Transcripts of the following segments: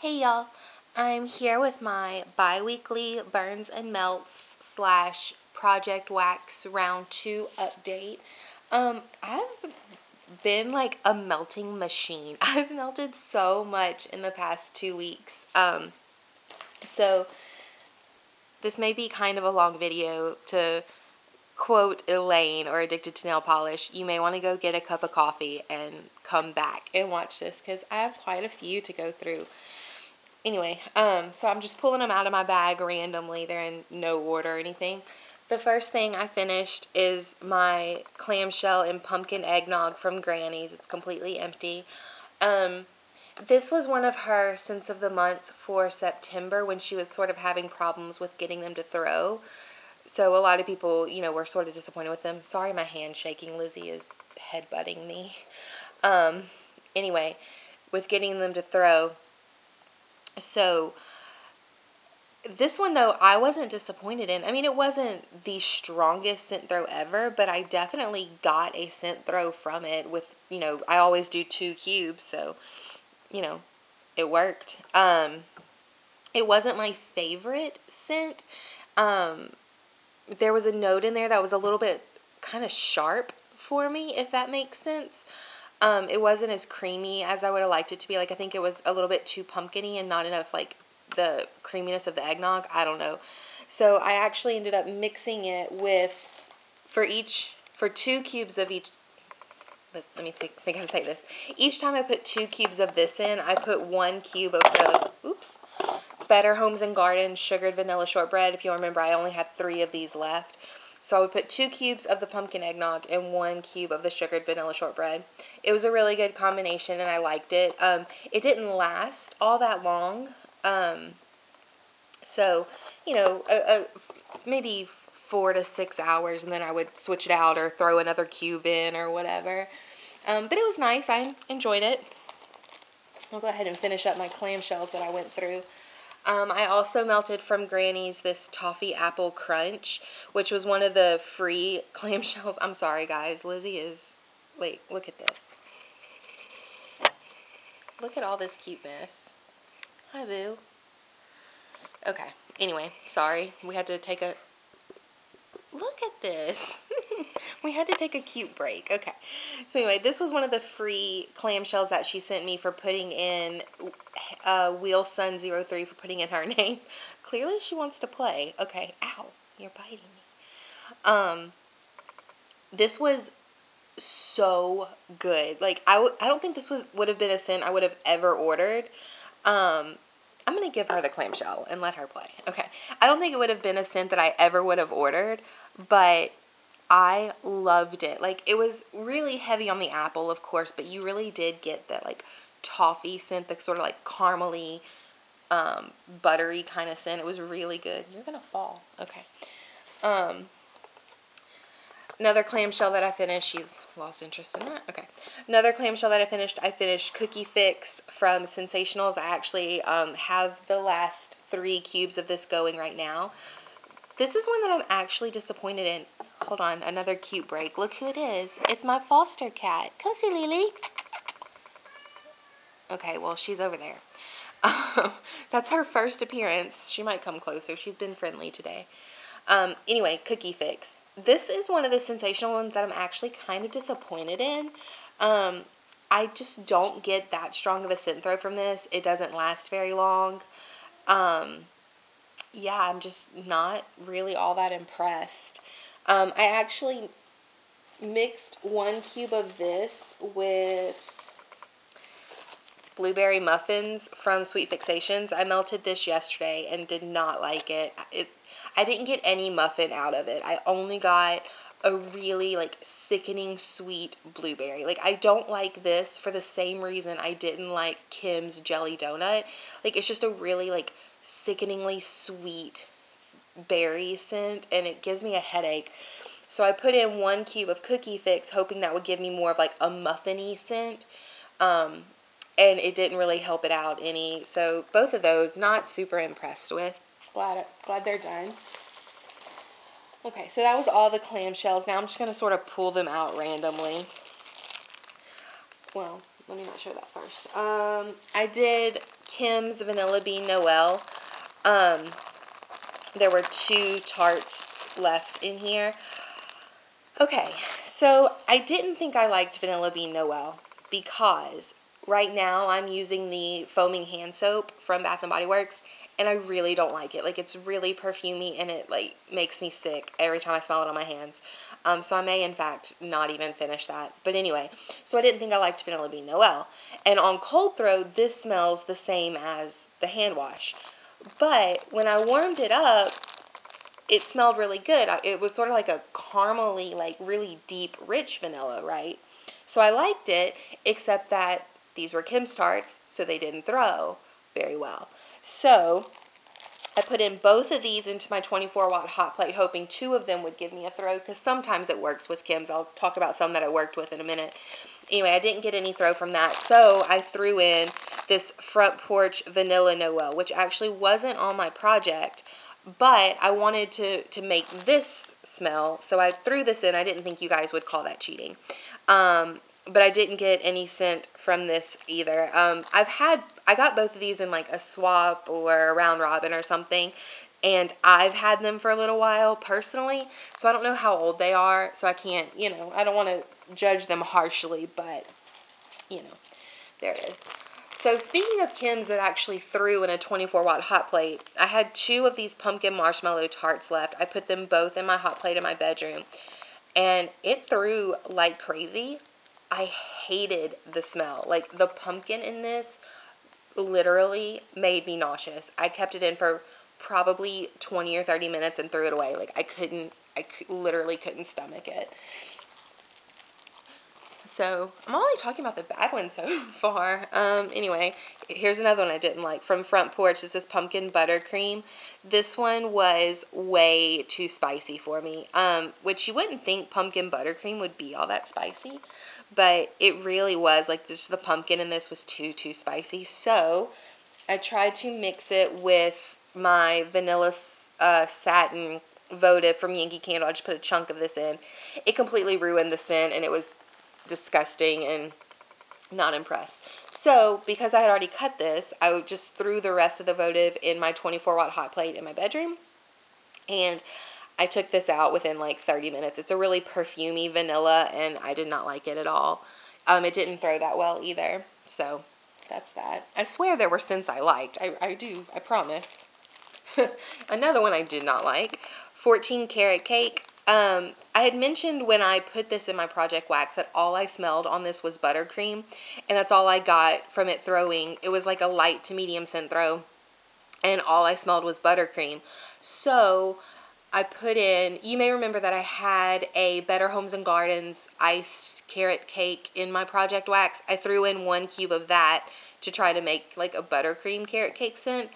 Hey y'all, I'm here with my bi-weekly Burns and Melts slash Project Wax round 2 update. I've been like a melting machine. I've melted so much in the past 2 weeks. So this may be kind of a long video. To quote Elaine or Addicted to Nail Polish, you may want to go get a cup of coffee and come back and watch this because I have quite a few to go through. Anyway, so I'm just pulling them out of my bag randomly. They're in no order or anything. The first thing I finished is my clamshell and pumpkin eggnog from Granny's. It's completely empty. This was one of her scents of the month for September when she was sort of having problems with getting them to throw. So a lot of people, were sort of disappointed with them. Sorry, my hand's shaking. Lizzie is headbutting me. Anyway, with getting them to throw. So this one, though, I wasn't disappointed in. I mean, it wasn't the strongest scent throw ever, but I definitely got a scent throw from it with, I always do 2 cubes, so, it worked. It wasn't my favorite scent. There was a note in there that was a little bit kind of sharp for me, if that makes sense. It wasn't as creamy as I would have liked it to be. Like, I think it was a little bit too pumpkin-y and not enough, like, the creaminess of the eggnog. I don't know. So I actually ended up mixing it with, for 2 cubes of each, let me think how to say this. Each time I put 2 cubes of this in, I put 1 cube of the, Better Homes and Gardens sugared vanilla shortbread. If you remember, I only had 3 of these left. So I would put 2 cubes of the pumpkin eggnog and 1 cube of the sugared vanilla shortbread. It was a really good combination, and I liked it. It didn't last all that long. So, maybe 4 to 6 hours, and then I would switch it out or throw another cube in or whatever. But it was nice. I enjoyed it. I'll go ahead and finish up my clamshells that I went through. I also melted from Granny's this Toffee Apple Crunch, which was one of the free clamshells. I'm sorry, guys. Lizzie is... Wait, look at this. Look at all this cuteness. Hi, boo. Okay. Anyway, sorry. We had to take a... Look at this. We had to take a cute break. Okay. So anyway, this was one of the free clamshells that she sent me for putting in WheelSun03 for putting in her name. Clearly she wants to play. Okay. Ow. You're biting me. This was so good. Like, I don't think this would have been a scent I would have ever ordered. I'm going to give her the clamshell and let her play. Okay. I don't think it would have been a scent that I ever would have ordered, but I loved it. Like, it was really heavy on the apple, of course, but you really did get that, like, toffee scent, the sort of, like, caramely, buttery kind of scent. It was really good. You're going to fall. Okay. Another clamshell that I finished. She's lost interest in that. Okay. Another clamshell that I finished Cookie Fix from Sensationals. I actually have the last 3 cubes of this going right now. This is one that I'm actually disappointed in. Hold on, another cute break. Look who it is. It's my foster cat. Come see Lily. Okay, well, she's over there. That's her first appearance. She might come closer. She's been friendly today. Anyway, Cookie Fix. This is one of the sensational ones that I'm actually kind of disappointed in. I just don't get that strong of a scent throw from this. It doesn't last very long. Yeah, I'm just not really all that impressed. I actually mixed 1 cube of this with blueberry muffins from Sweet Fixations. I melted this yesterday and did not like it. I didn't get any muffin out of it. I only got a really, like, sickening sweet blueberry. Like, I don't like this for the same reason I didn't like Kim's Jelly Donut. Like, it's just a really, like, sickeningly sweet berry scent, and it gives me a headache. So I put in 1 cube of Cookie Fix, hoping that would give me more of, like, a muffin-y scent. And it didn't really help it out any. So both of those, not super impressed with. Glad they're done. Okay, so that was all the clamshells. Now I'm just going to sort of pull them out randomly. Well, let me not show that first. I did Kim's Vanilla Bean Noel. There were 2 tarts left in here. Okay, so I didn't think I liked Vanilla Bean Noel because right now I'm using the foaming hand soap from Bath & Body Works, and I really don't like it. Like, it's really perfumey, and it, like, makes me sick every time I smell it on my hands. So I may, in fact, not even finish that. But anyway, so I didn't think I liked Vanilla Bean Noel. And on cold throw, this smells the same as the hand wash. But when I warmed it up, it smelled really good. It was sort of like a caramely, like really deep, rich vanilla, right? So I liked it, except that these were Kim's tarts, so they didn't throw very well. So I put in both of these into my 24-watt hot plate, hoping 2 of them would give me a throw, because sometimes it works with Kim's. I'll talk about some that I worked with in a minute. Anyway, I didn't get any throw from that, so I threw in this Front Porch Vanilla Noel, which actually wasn't on my project, but I wanted to make this smell, so I threw this in. I didn't think you guys would call that cheating. But I didn't get any scent from this either. I got both of these in like a swap or a round robin or something, and I've had them for a little while personally, so I don't know how old they are, so I can't, I don't want to judge them harshly, but, there it is. So speaking of Kim's that actually threw in a 24-watt hot plate, I had 2 of these pumpkin marshmallow tarts left. I put them both in my hot plate in my bedroom, and it threw like crazy. I hated the smell. Like, the pumpkin in this literally made me nauseous. I kept it in for probably 20 or 30 minutes and threw it away. Like, I literally couldn't stomach it. So, I'm only talking about the bad ones so far. Anyway, here's another one I didn't like. From Front Porch, this is Pumpkin Buttercream. This one was way too spicy for me, which you wouldn't think pumpkin buttercream would be all that spicy, but it really was. Like, the pumpkin in this was too spicy. So, I tried to mix it with my vanilla satin votive from Yankee Candle. I just put a chunk of this in. It completely ruined the scent, and it was disgusting and not impressed. So, because I had already cut this, I just threw the rest of the votive in my 24-watt hot plate in my bedroom, and I took this out within like 30 minutes. It's a really perfumey vanilla, and I did not like it at all. It didn't throw that well either, so that's that. I swear there were scents I liked. I do, I promise. Another one I did not like, 14 Karat Cake. I had mentioned when I put this in my Project Wax that all I smelled on this was buttercream, and that's all I got from it throwing. It was like a light to medium scent throw, and all I smelled was buttercream. So I put in, you may remember that I had a Better Homes and Gardens iced carrot cake in my Project Wax. I threw in 1 cube of that to try to make like a buttercream carrot cake scent,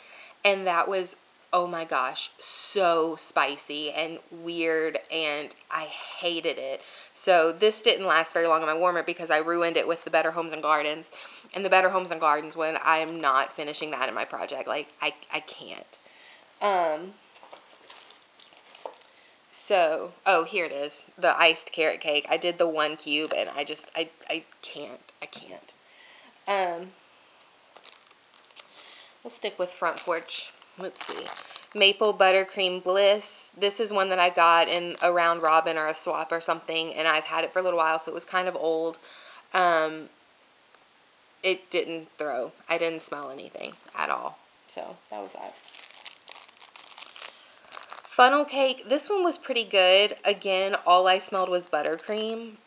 and that was, oh my gosh, so spicy and weird, and I hated it. So this didn't last very long in my warmer because I ruined it with the Better Homes and Gardens. And the Better Homes and Gardens one, I am not finishing that in my project. Like, I can't. So, oh, here it is. The iced carrot cake. I did the 1 cube, and I can't. We'll stick with Front Porch. Let's see. Maple Buttercream Bliss. This is one that I got in a round robin or a swap or something, and I've had it for a little while, so it was kind of old. It didn't throw. I didn't smell anything at all. So, that was that. Funnel cake, this one was pretty good. Again, all I smelled was buttercream,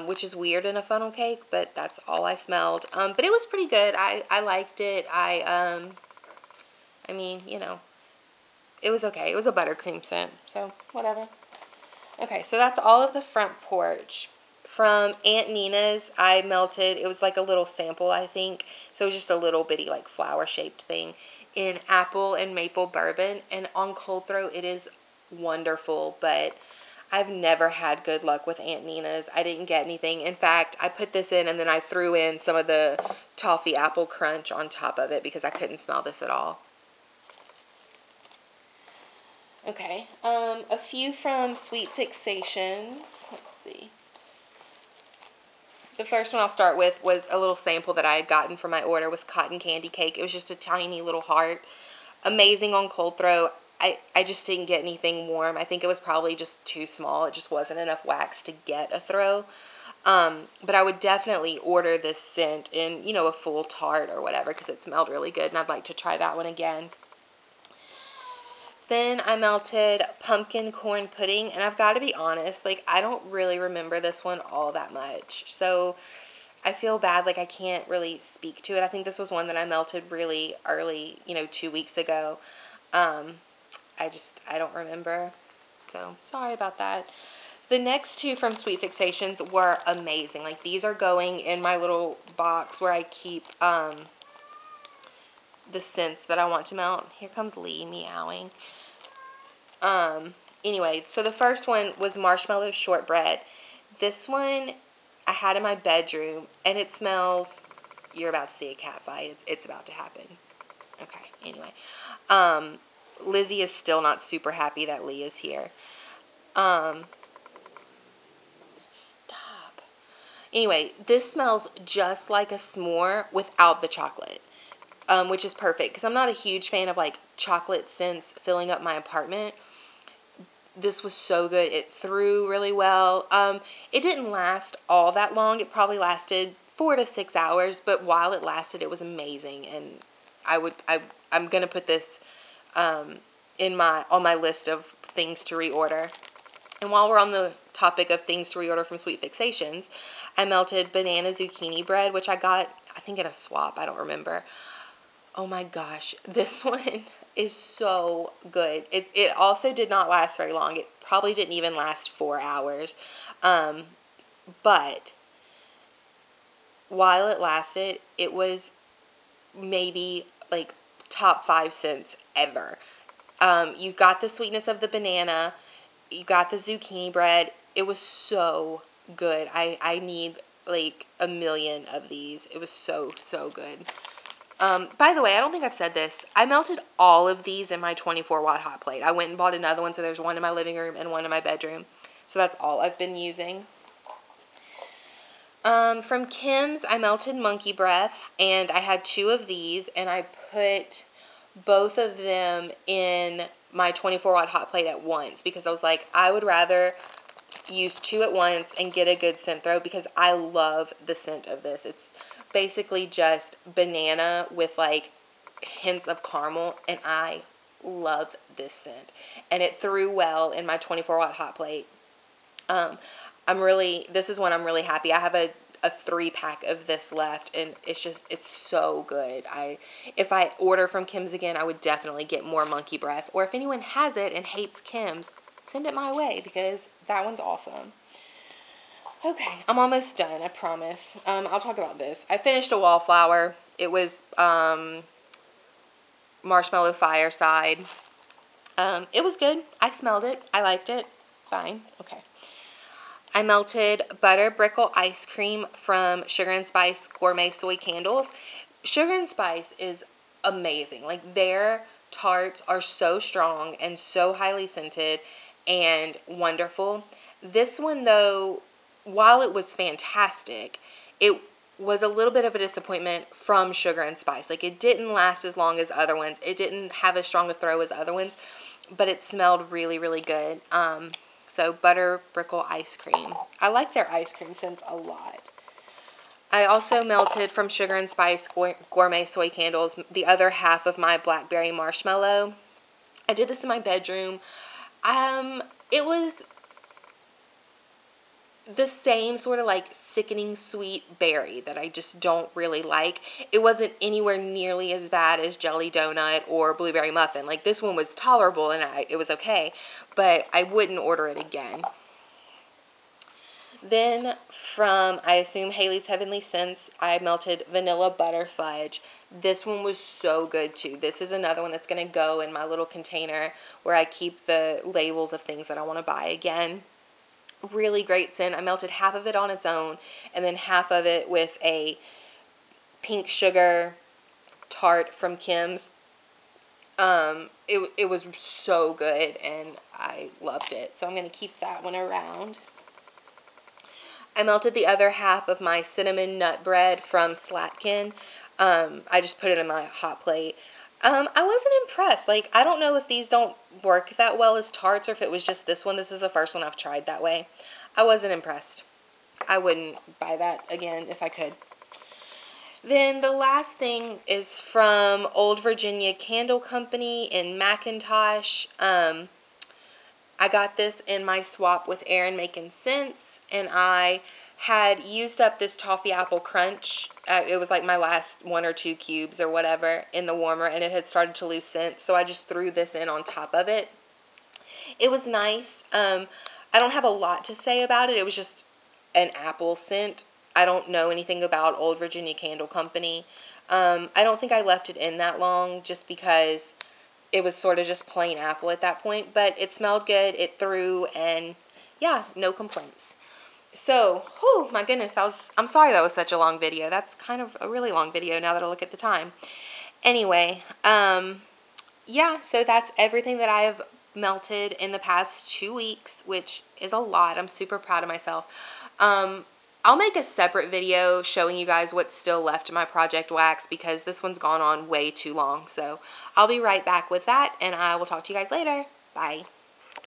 which is weird in a funnel cake, but that's all I smelled. But it was pretty good. I liked it. I mean, it was okay. It was a buttercream scent, so whatever. Okay, so that's all of the Front Porch. From Aunt Nina's, I melted, it was like a little sample, I think, so it was just a little bitty, like, flower-shaped thing, in apple and maple bourbon, and on cold throw, it is wonderful, but I've never had good luck with Aunt Nina's. I didn't get anything. In fact, I put this in, and then I threw in some of the toffee apple crunch on top of it because I couldn't smell this at all. Okay, a few from Sweet Fixations. Let's see. The first one I'll start with was a little sample that I had gotten for my order, was cotton candy cake. It was just a tiny little heart. Amazing on cold throw. I just didn't get anything warm. I think it was probably just too small. It just wasn't enough wax to get a throw. But I would definitely order this scent in, a full tart or whatever, because it smelled really good, and I'd like to try that one again. Then I melted pumpkin corn pudding, and I've got to be honest, I don't really remember this one all that much. So I feel bad, I can't really speak to it. I think this was one that I melted really early, 2 weeks ago. I don't remember. So sorry about that. The next two from Sweet Fixations were amazing. These are going in my little box where I keep the scents that I want to melt. Here comes Lee meowing. Anyway, so the first one was marshmallow shortbread. This one I had in my bedroom, and it smells, you're about to see a cat fight. It's about to happen. Okay, anyway. Lizzie is still not super happy that Lee is here. Stop. Anyway, this smells just like a s'more without the chocolate, which is perfect, because I'm not a huge fan of, chocolate scents filling up my apartment. This was so good. It threw really well. It didn't last all that long. It probably lasted 4 to 6 hours, but while it lasted, it was amazing, and I'm going to put this on my list of things to reorder. And while we're on the topic of things to reorder from Sweet Fixations, I melted banana zucchini bread, which I got, I think, in a swap. I don't remember. Oh my gosh, this one is so good. It also did not last very long. It probably didn't even last 4 hours. But while it lasted, it was maybe top 5 cents ever. You got the sweetness of the banana. You got the zucchini bread. It was so good. I need a million of these. It was so, so good. By the way, I don't think I've said this. I melted all of these in my 24-watt hot plate. I went and bought another one, so there's one in my living room and one in my bedroom. So that's all I've been using. From Kim's, I melted monkey breath, and I had 2 of these, and I put both of them in my 24-watt hot plate at once, because I was like, I would rather use 2 at once and get a good scent throw, because I love the scent of this. It's basically just banana with hints of caramel, and I love this scent. And it threw well in my 24-watt hot plate. This is one I'm really happy. I have a 3-pack of this left, and it's so good. If I order from Kim's again, I would definitely get more monkey breath. Or if anyone has it and hates Kim's, send it my way, because that one's awesome. Okay, I'm almost done, I promise. I'll talk about this. I finished a wallflower. It was marshmallow fireside. It was good. I smelled it. I liked it. Fine. Okay. I melted butter brickle ice cream from Sugar and Spice Gourmet Soy Candles. Sugar and Spice is amazing. Their tarts are so strong and so highly scented and wonderful. This one, though, while it was fantastic, it was a little bit of a disappointment from Sugar and Spice. It didn't last as long as other ones. It didn't have as strong a throw as other ones, but it smelled really, really good. So butter brickle ice cream. I like their ice cream scents a lot. I also melted from Sugar and Spice Gourmet Soy Candles the other half of my blackberry marshmallow. I did this in my bedroom. It was the same sort of sickening sweet berry that I just don't really like. It wasn't anywhere nearly as bad as Jelly Donut or Blueberry Muffin. This one was tolerable, and it was okay, but I wouldn't order it again. Then from, I assume, Haley's Heavenly Scents, I melted vanilla butter fudge. This one was so good too. This is another one that's going to go in my little container where I keep the labels of things that I want to buy again. Really great scent. I melted half of it on its own, and then half of it with a pink sugar tart from Kim's. It was so good, and I loved it. So I'm going to keep that one around. I melted the other half of my cinnamon nut bread from Slatkin. I just put it in my hot plate. I wasn't impressed. Like, I don't know if these don't work that well as tarts or if it was just this one. This is the first one I've tried that way. I wasn't impressed. I wouldn't buy that again if I could. Then the last thing is from Old Virginia Candle Company in McIntosh. I got this in my swap with Erin Making Sense, and I had used up this Toffee Apple Crunch. It was like my last 1 or 2 cubes or whatever in the warmer, and it had started to lose scent, so I just threw this in on top of it. It was nice. I don't have a lot to say about it. It was just an apple scent. I don't know anything about Old Virginia Candle Company. I don't think I left it in that long just because it was sort of just plain apple at that point, but it smelled good, it threw, and yeah, no complaints. So, oh my goodness, I'm sorry that was such a long video. That's kind of a really long video now that I look at the time. Anyway, yeah, so that's everything that I have melted in the past 2 weeks, which is a lot. I'm super proud of myself. I'll make a separate video showing you guys what's still left in my Project Wax because this one's gone on way too long. So I'll be right back with that, and I will talk to you guys later. Bye.